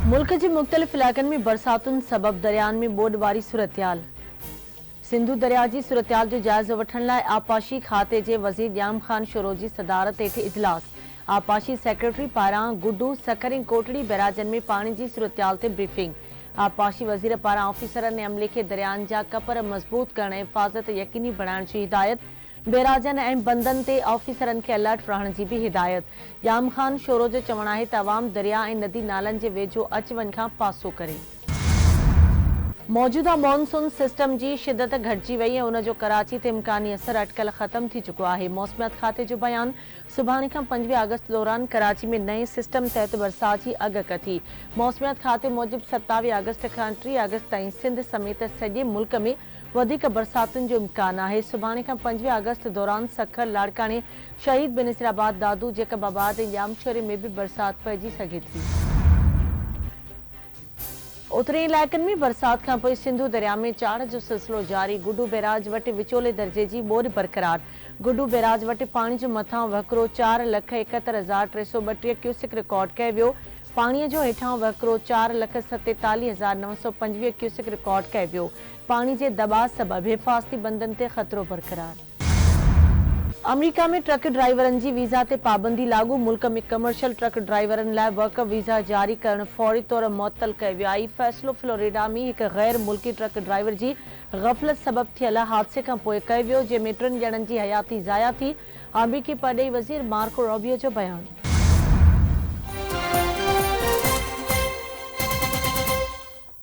मुल्क के मुख्तलिफ इलाक़नि में बरसातुनि सबब दरियानि में ॿोॾवारी सूरतयाल। सिंधु दरिया की सूरतयाल जो जाइज़ो वठण लाइ आबपाशी खाते के वज़ीर ॼाम ख़ान शोरो की सदारत हेठि इजलास। आबपाशी सेक्रेटरी पारां गुड्डू सखर ऐं कोटड़ी बैराजनि में पानी की सूरतयाल ते ब्रीफिंग। आबपाशी वज़ीर पारां ऑफिसरनि ऐं अमले खे दरियानि जा कपर मज़बूत करण ऐं हिफ़ाज़त यकीनी बणाइण जी हिदायत। बैराजनि ऐं बंदनि ते ऑफिसरनि खे अलर्ट रहण की भी हिदायत। ॼाम ख़ान शोरो जो चवणु आहे त अवाम दरिया ऐं नदी नालनि जे वेझो अचु वञ खां पासो करे। मौजूदा मॉनसून सिस्टम की शिदत घटिजी वही है, उनजो कराची ते इम्कानी असर अटकल खत्म थी चुको है। मौसमियात खाते जो बयान सुभाणे खां 25 अगस्त दौरान कराची में नए सिस्टम तहत बरसात की अगकथी। मौसमियात खाते मूजिब 27 अगस्त खां 3 अगस्त ताईं सिंध समेत सॼे मुल्क में वधिक बरसातुनि जो इम्कान है। सुभाणे खां 25 अगस्त दौरान सखर, लाड़काने, शहीद बेनज़ीराबाद, दादू, जैकबाबाद ऐं ॼामशोरे में भी बरसात पइजी सघे थी। उतरे इलाक़नि में बरसात खां पोइ सिंधु दरिया में चाढ़ जो सिलसिलो जारी। गुड्डू बैराज वटि विचोले दर्जे जी ॿोॾि बरक़रार। गुड्डू बैराज वटि पानी जो मथां वहकिरो 4,71,332 क्यूसिक रिकॉर्ड कयो वियो। पाणीअ जो हेठां वहकिरो 4,47,925 क्यूसिक रिकॉर्ड कयो वियो। पानी जे दॿाउ सबबि हिफ़ाज़ती बंदनि ते ख़तरो बरक़रार। अमरीका में ट्रक ड्राइवरनि जी वीज़ा ते पाबंदी लागू। मुल्क में कमर्शियल ट्रक ड्राइवरनि लाइ वर्क वीज़ा जारी करण फौरी तौर मुअत्तल कयो वियो आहे। फ़ैसिलो फ्लोरिडा में हिकु गैर मुल्की ट्रक ड्राइवर जी गफ़लत सबबि थियल हादसे खां पोइ कयो वियो, जंहिंमें 3 ॼणनि जी हयाती ज़ाया थी। अमरीकी परॾेही वज़ीर मार्को रूबियो जो बयानु।